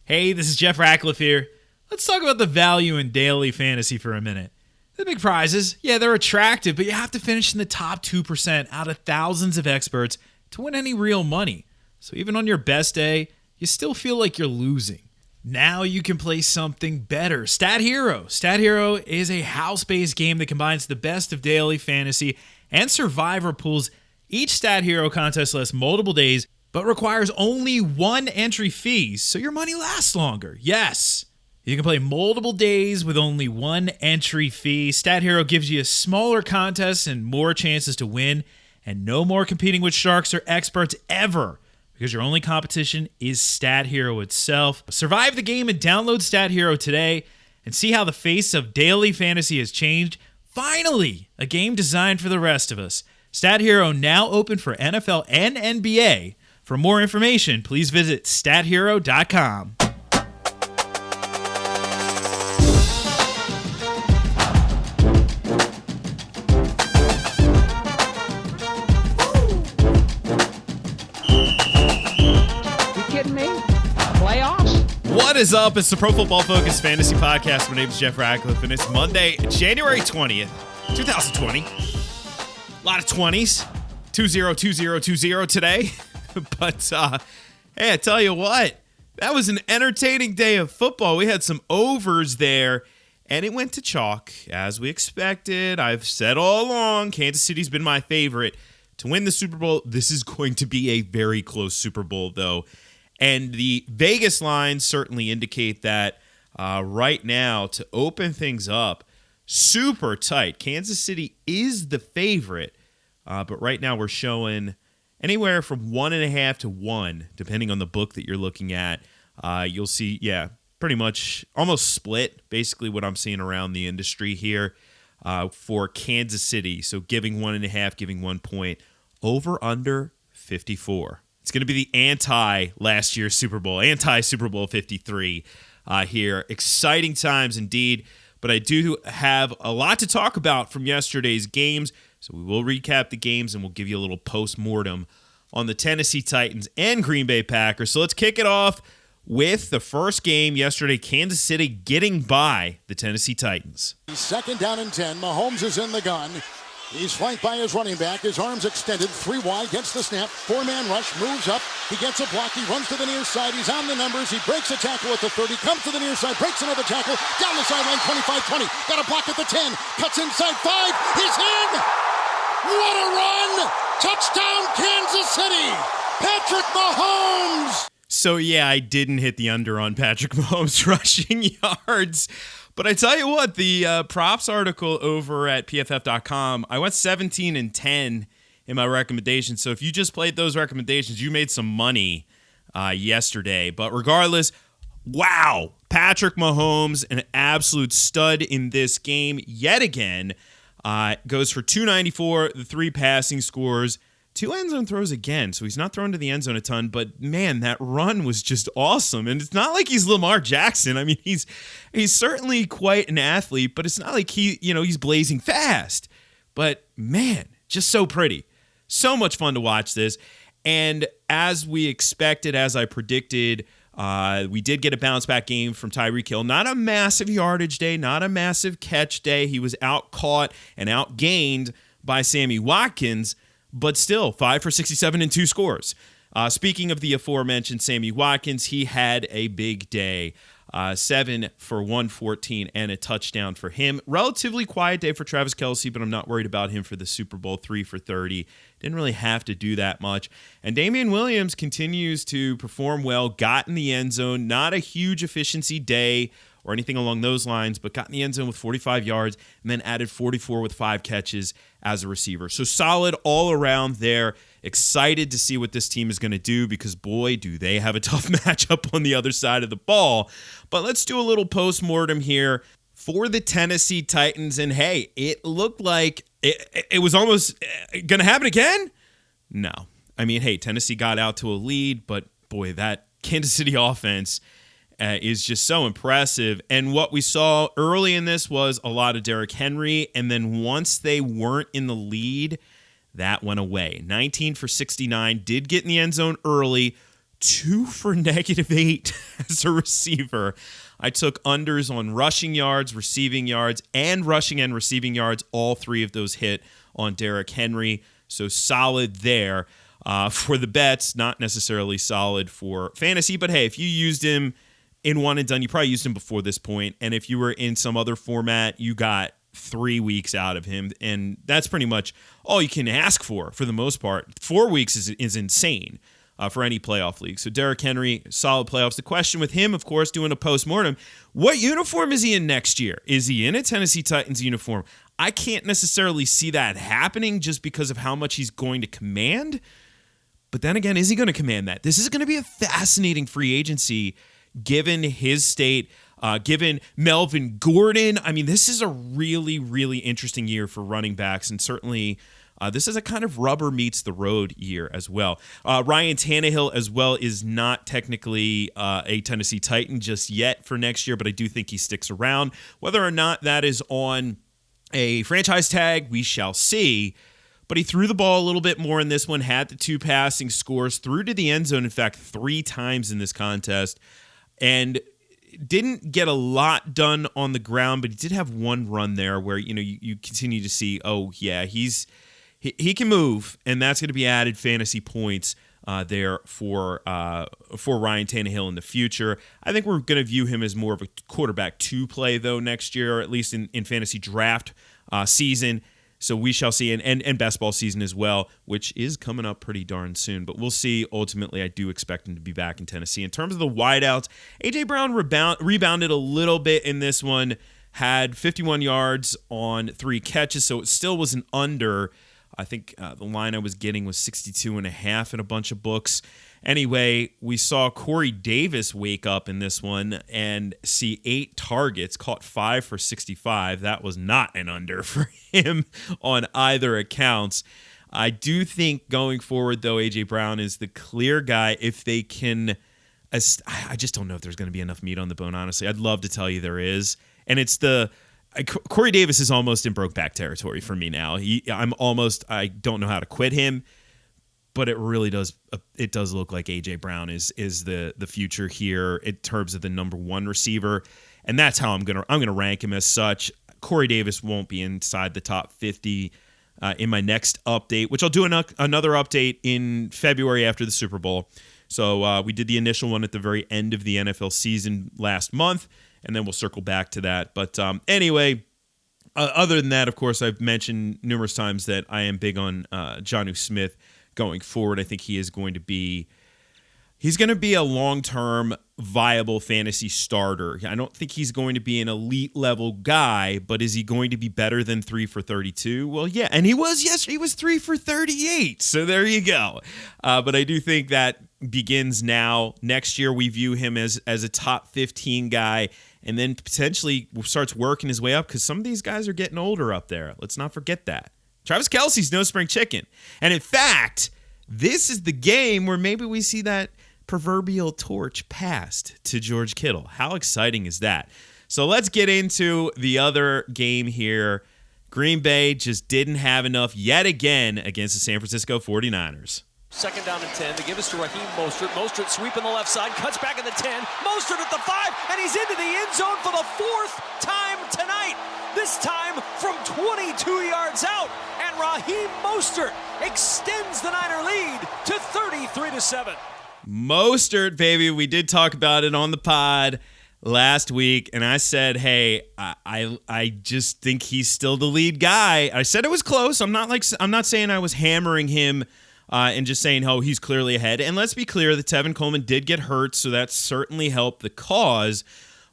Hey, this is Jeff Ratcliffe here. Let's talk about the value in daily fantasy for a minute. The big prizes, yeah, they're attractive, but you have to finish in the top 2% out of thousands of experts to win any real money. So even on your best day, you still feel like you're losing. Now you can play something better. Stat Hero. Stat Hero is a house-based game that combines the best of daily fantasy and survivor pools. Each Stat Hero contest lasts multiple days, but requires only one entry fee, so your money lasts longer. Yes, you can play multiple days with only one entry fee. Stat Hero gives you smaller contests and more chances to win, and no more competing with sharks or experts ever, because your only competition is Stat Hero itself. Survive the game and download Stat Hero today and see how the face of daily fantasy has changed. Finally, a game designed for the rest of us. Stat Hero now open for NFL and NBA. For more information, please visit stathero.com. What is up? It's the Pro Football Focus Fantasy Podcast. My name is Jeff Ratcliffe, and it's Monday, January 20th, 2020. A lot of 20s. 202020 today. But, hey, I tell you what, that was an entertaining day of football. We had some overs there, and it went to chalk, as we expected. I've said all along, Kansas City's been my favorite to win the Super Bowl. This is going to be a very close Super Bowl, though. And the Vegas lines certainly indicate that right now, to open things up, super tight. Kansas City is the favorite, but right now we're showing anywhere from 1.5 to 1, depending on the book that you're looking at. You'll see, pretty much almost split, basically what I'm seeing around the industry here for Kansas City. So giving 1.5, giving 1 point, over under 54. It's going to be the anti-last year's Super Bowl, anti-Super Bowl 53 here. Exciting times indeed, but I do have a lot to talk about from yesterday's games, so we will recap the games and we'll give you a little post-mortem on the Tennessee Titans and Green Bay Packers. So let's kick it off with the first game yesterday, Kansas City getting by the Tennessee Titans. Second down and 10. Mahomes is in the gun. He's flanked by his running back. His arms extended. 3 wide. Gets the snap. 4-man rush. Moves up. He gets a block. He runs to the near side. He's on the numbers. He breaks a tackle at the 30. Comes to the near side. Breaks another tackle. Down the sideline. 25-20. Got a block at the 10. Cuts inside 5. He's in. What a run. Touchdown Kansas City. Patrick Mahomes. So, yeah, I didn't hit the under on Patrick Mahomes rushing yards. But I tell you what, the props article over at PFF.com, I went 17-10 in my recommendations. So if you just played those recommendations, you made some money yesterday. But regardless, wow, Patrick Mahomes, an absolute stud in this game yet again. Goes for 294, the 3 passing scores, 2 end zone throws again, so he's not thrown to the end zone a ton, but man, that run was just awesome. And it's not like he's Lamar Jackson. I mean, he's certainly quite an athlete, but it's not like he's blazing fast. But man, just so pretty. So much fun to watch this. And as we expected, as I predicted, we did get a bounce back game from Tyreek Hill. Not a massive yardage day, not a massive catch day. He was out-caught and outgained by Sammy Watkins, but still, 5 for 67 and 2 scores. Speaking of the aforementioned Sammy Watkins, he had a big day. 7 for 114 and a touchdown for him. Relatively quiet day for Travis Kelce, but I'm not worried about him for the Super Bowl. 3 for 30. Didn't really have to do that much. And Damian Williams continues to perform well. Got in the end zone. Not a huge efficiency day or anything along those lines, but got in the end zone with 45 yards and then added 44 with 5 catches as a receiver. So solid all around there. Excited to see what this team is going to do because, boy, do they have a tough matchup on the other side of the ball. But let's do a little post-mortem here for the Tennessee Titans. And, hey, it looked like it was almost going to happen again? No. I mean, hey, Tennessee got out to a lead, but, boy, that Kansas City offense is just so impressive. And what we saw early in this was a lot of Derrick Henry. And then once they weren't in the lead, that went away. 19 for 69, did get in the end zone early. 2 for -8 as a receiver. I took unders on rushing yards, receiving yards, and rushing and receiving yards. All 3 of those hit on Derrick Henry. So solid there for the bets. Not necessarily solid for fantasy, but hey, if you used him in one and done, you probably used him before this point. And if you were in some other format, you got 3 weeks out of him. And that's pretty much all you can ask for the most part. 4 weeks is insane for any playoff league. So Derrick Henry, solid playoffs. The question with him, of course, doing a post-mortem, what uniform is he in next year? Is he in a Tennessee Titans uniform? I can't necessarily see that happening just because of how much he's going to command. But then again, is he going to command that? This is going to be a fascinating free agency given his state, given Melvin Gordon. I mean, this is a really, really interesting year for running backs, and certainly this is a kind of rubber meets the road year as well. Ryan Tannehill as well is not technically a Tennessee Titan just yet for next year, but I do think he sticks around. Whether or not that is on a franchise tag, we shall see. But he threw the ball a little bit more in this one, had the 2 passing scores, threw to the end zone, in fact, 3 times in this contest, and didn't get a lot done on the ground, but he did have 1 run there where, you continue to see, oh, yeah, he can move, and that's going to be added fantasy points there for Ryan Tannehill in the future. I think we're going to view him as more of a quarterback 2 play, though, next year, or at least in fantasy draft season. So we shall see, and best ball season as well, which is coming up pretty darn soon. But we'll see. Ultimately, I do expect him to be back in Tennessee. In terms of the wideouts, A.J. Brown rebounded a little bit in this one, had 51 yards on 3 catches, so it still was an under. I think the line I was getting was 62.5 in a bunch of books. Anyway, we saw Corey Davis wake up in this one and see 8 targets, caught 5 for 65. That was not an under for him on either accounts. I do think going forward, though, A.J. Brown is the clear guy if they can. I just don't know if there's going to be enough meat on the bone, honestly. I'd love to tell you there is. And it's Corey Davis is almost in Brokeback territory for me now. I don't know how to quit him. But it really does. It does look like A.J. Brown is the future here in terms of the number 1 receiver, and that's how I'm gonna rank him as such. Corey Davis won't be inside the top 50 in my next update, which I'll do another update in February after the Super Bowl. So we did the initial one at the very end of the NFL season last month, and then we'll circle back to that. But anyway. Other than that, of course, I've mentioned numerous times that I am big on Jonnu Smith going forward. I think he's going to be a long-term viable fantasy starter. I don't think he's going to be an elite level guy, but is he going to be better than 3 for 32? Well, yeah, and he was yesterday. He was 3 for 38. So there you go. But I do think that begins now. Next year, we view him as a top 15 guy, and then potentially starts working his way up because some of these guys are getting older up there. Let's not forget that. Travis Kelce's no spring chicken. And in fact, this is the game where maybe we see that proverbial torch passed to George Kittle. How exciting is that? So let's get into the other game here. Green Bay just didn't have enough yet again against the San Francisco 49ers. 2nd down and 10. They give us to Raheem Mostert. Mostert sweep on the left side, cuts back at the 10. Mostert at the 5, and he's into the end zone for the 4th time tonight. This time from 22 yards out, and Raheem Mostert extends the Niner lead to 33-7. Mostert, baby. We did talk about it on the pod last week, and I said, hey, I just think he's still the lead guy. I said it was close. I'm not saying I was hammering him and just saying, oh, he's clearly ahead. And let's be clear that Tevin Coleman did get hurt, so that certainly helped the cause.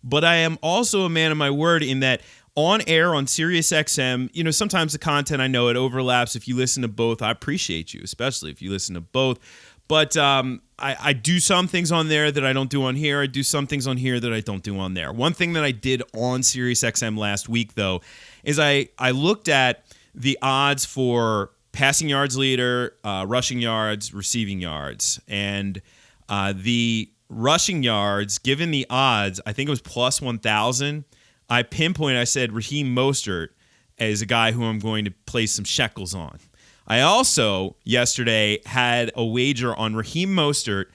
But I am also a man of my word in that on air on SiriusXM, sometimes the content, I know it overlaps. If you listen to both, I appreciate you, especially if you listen to both. But I do some things on there that I don't do on here. I do some things on here that I don't do on there. One thing that I did on SiriusXM last week, though, is I looked at the odds for passing yards leader, rushing yards, receiving yards. And the rushing yards, given the odds, I think it was plus 1,000. I said Raheem Mostert as a guy who I'm going to place some shekels on. I also, yesterday, had a wager on Raheem Mostert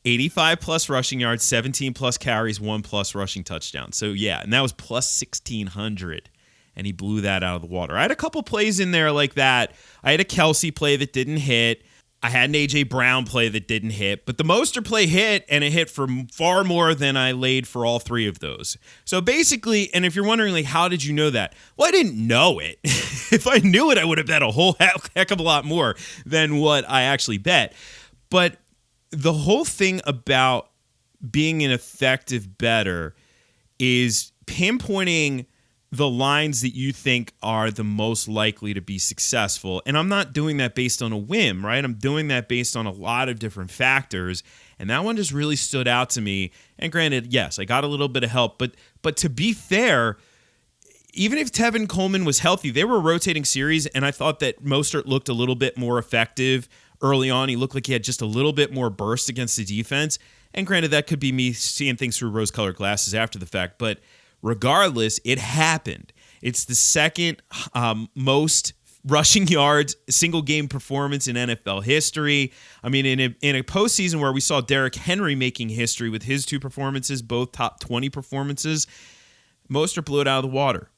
85 plus rushing yards, 17 plus carries, 1 plus rushing touchdown. So yeah, and that was plus 1,600. And he blew that out of the water. I had a couple plays in there like that. I had a Kelsey play that didn't hit. I had an A.J. Brown play that didn't hit. But the Mostert play hit, and it hit for far more than I laid for all three of those. So basically, and if you're wondering, like, how did you know that? Well, I didn't know it. If I knew it, I would have bet a whole heck of a lot more than what I actually bet. But the whole thing about being an effective bettor is pinpointing the lines that you think are the most likely to be successful. And I'm not doing that based on a whim, right? I'm doing that based on a lot of different factors. And that one just really stood out to me. And granted, yes, I got a little bit of help. But to be fair, even if Tevin Coleman was healthy, they were a rotating series. And I thought that Mostert looked a little bit more effective early on. He looked like he had just a little bit more burst against the defense. And granted, that could be me seeing things through rose-colored glasses after the fact. But regardless, it happened. It's the second most rushing yards single game performance in NFL history. I mean, in a postseason where we saw Derrick Henry making history with his two performances, both top 20 performances, Mostert blew it out of the water.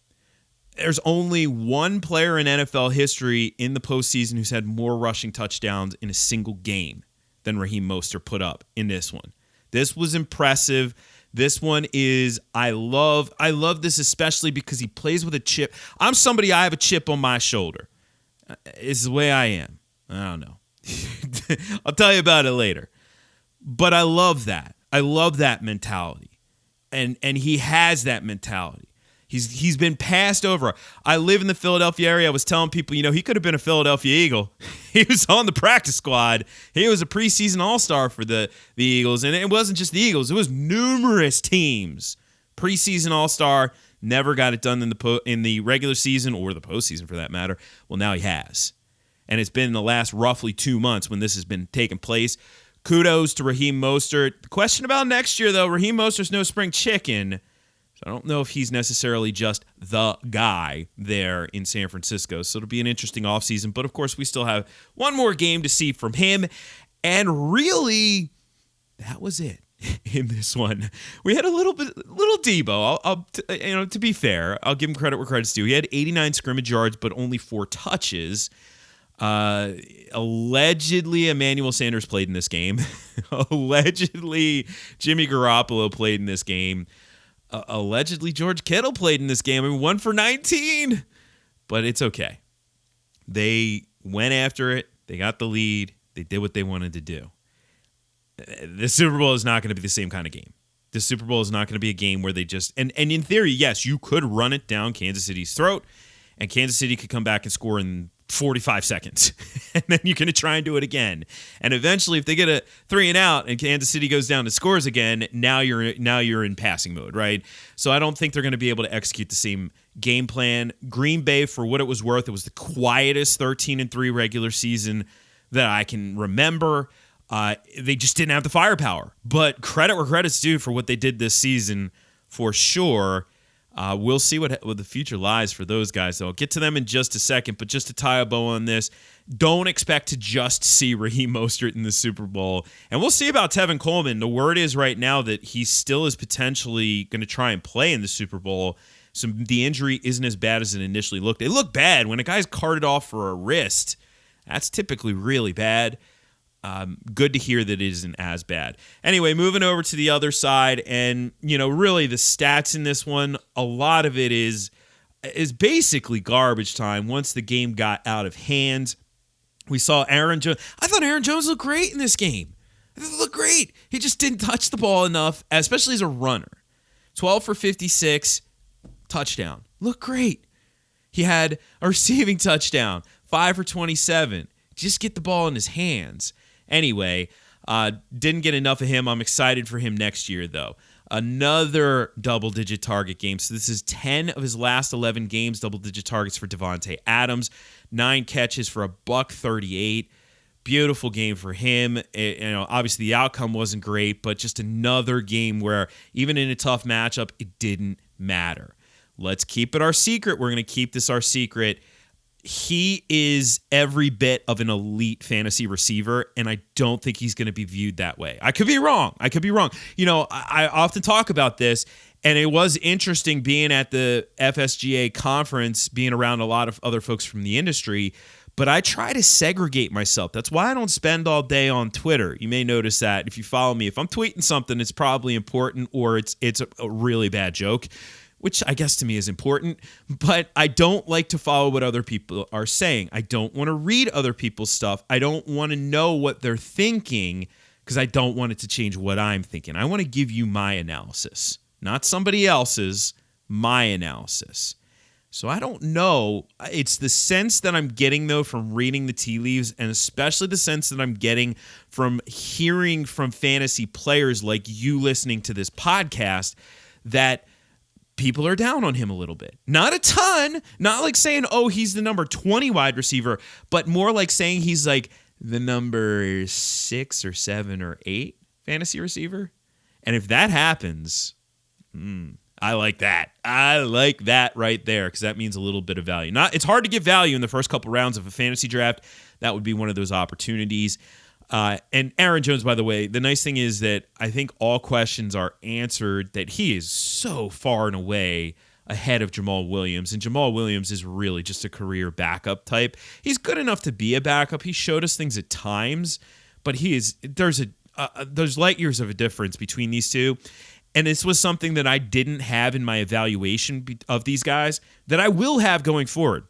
There's only one player in NFL history in the postseason who's had more rushing touchdowns in a single game than Raheem Mostert put up in this one. This was impressive. This one is, I love this especially because he plays with a chip. I have a chip on my shoulder. It's the way I am. I don't know. I'll tell you about it later. But I love that. I love that mentality. And he has that mentality. He's been passed over. I live in the Philadelphia area. I was telling people, he could have been a Philadelphia Eagle. He was on the practice squad. He was a preseason all-star for the Eagles. And it wasn't just the Eagles. It was numerous teams. Preseason all-star, never got it done in the regular season or the postseason for that matter. Well, now he has. And it's been in the last roughly 2 months when this has been taking place. Kudos to Raheem Mostert. The question about next year, though, Raheem Mostert's no spring chicken. So I don't know if he's necessarily just the guy there in San Francisco. So it'll be an interesting offseason. But, of course, we still have one more game to see from him. And really, that was it in this one. We had a little Debo. To be fair, I'll give him credit where credit's due. He had 89 scrimmage yards, but only 4 touches. Allegedly, Emmanuel Sanders played in this game. Allegedly, Jimmy Garoppolo played in this game. Allegedly, George Kittle played in this game. I mean, 1 for 19. But it's okay. They went after it. They got the lead. They did what they wanted to do. The Super Bowl is not going to be the same kind of game. The Super Bowl is not going to be a game where they just... And in theory, yes, you could run it down Kansas City's throat, and Kansas City could come back and score in 45 seconds. And then you're going to try and do it again. And eventually, if they get a 3 and out and Kansas City goes down and scores again, now you're in passing mode, right? So I don't think they're going to be able to execute the same game plan. Green Bay, for what it was worth, it was the quietest 13-3 regular season that I can remember. They just didn't have the firepower. But credit where credit's due for what they did this season, for sure. We'll see what the future lies for those guys, though. I'll get to them in just a second, but just to tie a bow on this, don't expect to just see Raheem Mostert in the Super Bowl. And we'll see about Tevin Coleman. The word is right now that he still is potentially going to try and play in the Super Bowl. So the injury isn't as bad as it initially looked. It looked bad. When a guy's carted off for a wrist, that's typically really bad. Good to hear that it isn't as bad. Anyway, moving over to the other side, and really the stats in this one, a lot of it is basically garbage time. Once the game got out of hand, we saw Aaron Jones. I thought Aaron Jones looked great in this game. I thought he looked great. He just didn't touch the ball enough, especially as a runner. 12 for 56, touchdown. Looked great. He had a receiving touchdown, 5 for 27. Just get the ball in his hands. Anyway, didn't get enough of him. I'm excited for him next year, though. Another double-digit target game. So this is 10 of his last 11 games, double-digit targets for Devontae Adams. 9 catches for $138. Beautiful game for him. Obviously the outcome wasn't great, but just another game where even in a tough matchup, it didn't matter. Let's keep it our secret. We're going to keep this our secret. he is every bit of an elite fantasy receiver, and I don't think he's going to be viewed that way. I could be wrong. You know, I often talk about this, and it was interesting being at the FSGA conference, being around a lot of other folks from the industry, but I try to segregate myself. That's why I don't spend all day on Twitter. You may notice that if you follow me. If I'm tweeting something, it's probably important or it's a really bad joke, which I guess to me is important, but I don't like to follow what other people are saying. I don't want to read other people's stuff. I don't want to know what they're thinking because I don't want it to change what I'm thinking. I want to give you my analysis, not somebody else's, my analysis. So I don't know. It's the sense that I'm getting, though, from reading the tea leaves, and especially the sense that I'm getting from hearing from fantasy players like you listening to this podcast, that people are down on him a little bit. Not a ton. Not like saying, oh, he's the number 20 wide receiver, but more like saying he's like the number 6 or 7 or 8 fantasy receiver. And if that happens, I like that. I like that right there because that means a little bit of value. It's hard to get value in the first couple rounds of a fantasy draft. That would be one of those opportunities. And Aaron Jones, by the way, the nice thing is that I think all questions are answered, that he is so far and away ahead of Jamal Williams. And Jamal Williams is really just a career backup type. He's good enough to be a backup. He showed us things at times, but there's light years of a difference between these two. And this was something that I didn't have in my evaluation of these guys that I will have going forward.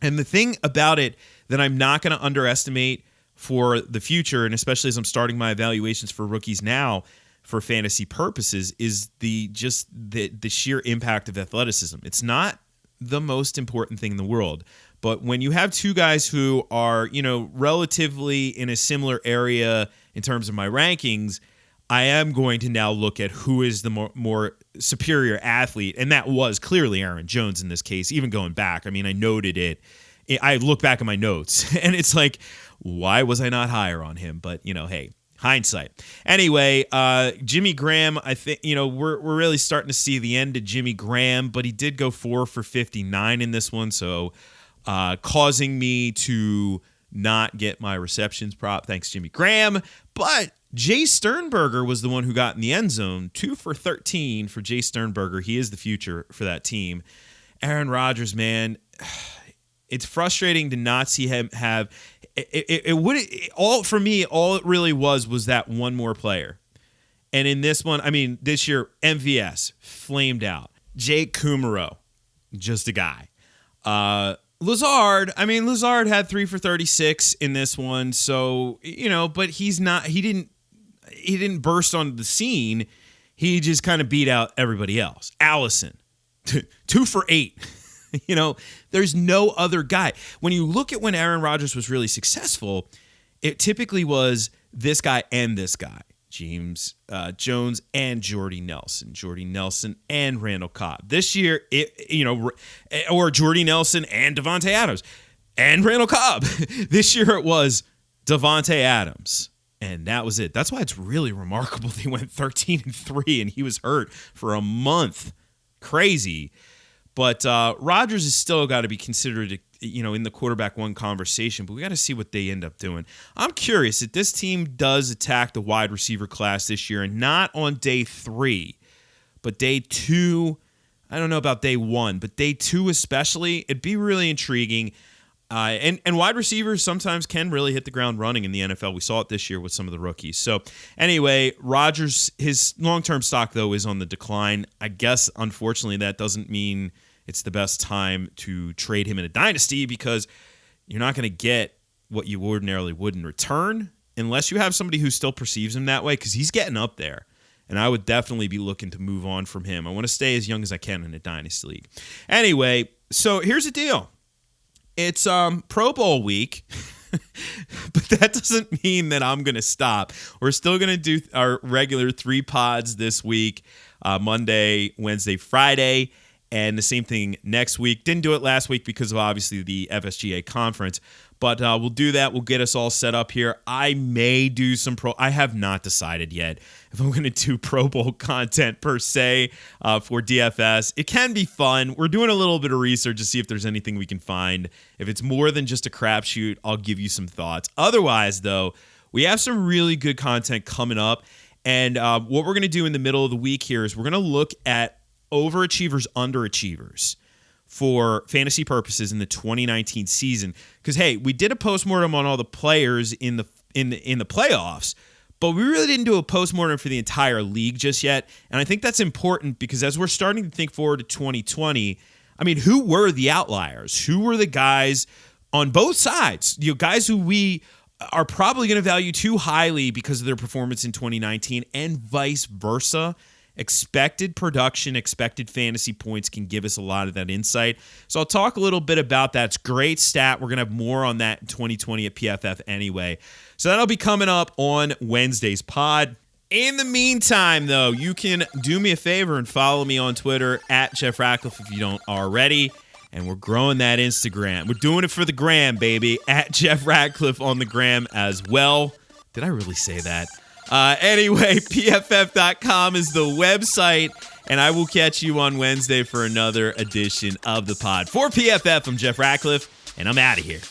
And the thing about it that I'm not going to underestimate for the future, and especially as I'm starting my evaluations for rookies now for fantasy purposes, is the sheer impact of athleticism. It's not the most important thing in the world, but when you have two guys who are, relatively in a similar area in terms of my rankings, I am going to now look at who is the more superior athlete, and that was clearly Aaron Jones in this case, even going back. I mean, I noted it. I look back at my notes, and it's like, why was I not higher on him? But, hey, hindsight. Anyway, Jimmy Graham, I think, we're really starting to see the end of Jimmy Graham, but he did go 4 for 59 in this one, so causing me to not get my receptions prop. Thanks, Jimmy Graham. But Jay Sternberger was the one who got in the end zone. 2 for 13 for Jay Sternberger. He is the future for that team. Aaron Rodgers, man, it's frustrating to not see him have all it really was that one more player. And in this one, I mean, this year, MVS flamed out. Jake Kumaro, just a guy. Lazard had 3 for 36 in this one. So, but he didn't burst onto the scene. He just kind of beat out everybody else. Allison, 2 for 8. There's no other guy. When you look at when Aaron Rodgers was really successful, it typically was this guy and this guy, James Jones and Jordy Nelson and Randall Cobb. This year, or Jordy Nelson and Devontae Adams and Randall Cobb. This year it was Devontae Adams, and that was it. That's why it's really remarkable they went 13-3 and he was hurt for a month. Crazy. But Rodgers has still got to be considered, in the quarterback one conversation. But we got to see what they end up doing. I'm curious if this team does attack the wide receiver class this year, and not on day 3, but day 2. I don't know about day 1, but day 2 especially, it'd be really intriguing. And wide receivers sometimes can really hit the ground running in the NFL. We saw it this year with some of the rookies. So anyway, Rodgers, his long-term stock, though, is on the decline. I guess, unfortunately, that doesn't mean it's the best time to trade him in a dynasty, because you're not going to get what you ordinarily would in return unless you have somebody who still perceives him that way, because he's getting up there. And I would definitely be looking to move on from him. I want to stay as young as I can in a dynasty league. Anyway, so here's the deal. It's Pro Bowl week, but that doesn't mean that I'm going to stop. We're still going to do our regular 3 pods this week, Monday, Wednesday, Friday, and the same thing next week. Didn't do it last week because of obviously the FSGA conference, But we'll do that. We'll get us all set up here. I may do some I have not decided yet if I'm going to do Pro Bowl content per se for DFS. It can be fun. We're doing a little bit of research to see if there's anything we can find. If it's more than just a crapshoot, I'll give you some thoughts. Otherwise, though, we have some really good content coming up. And what we're going to do in the middle of the week here is we're going to look at overachievers, underachievers for fantasy purposes in the 2019 season. Because, hey, we did a postmortem on all the players in the playoffs, but we really didn't do a postmortem for the entire league just yet. And I think that's important because as we're starting to think forward to 2020, I mean, who were the outliers? Who were the guys on both sides? Guys who we are probably going to value too highly because of their performance in 2019 and vice versa. Expected production, expected fantasy points can give us a lot of that insight. So I'll talk a little bit about that. It's a great stat. We're going to have more on that in 2020 at PFF anyway. So that'll be coming up on Wednesday's pod. In the meantime, though, you can do me a favor and follow me on Twitter at Jeff Ratcliffe if you don't already. And we're growing that Instagram. We're doing it for the gram, baby. At Jeff Ratcliffe on the gram as well. Did I really say that? Anyway, PFF.com is the website, and I will catch you on Wednesday for another edition of the pod. For PFF, I'm Jeff Ratcliffe, and I'm out of here.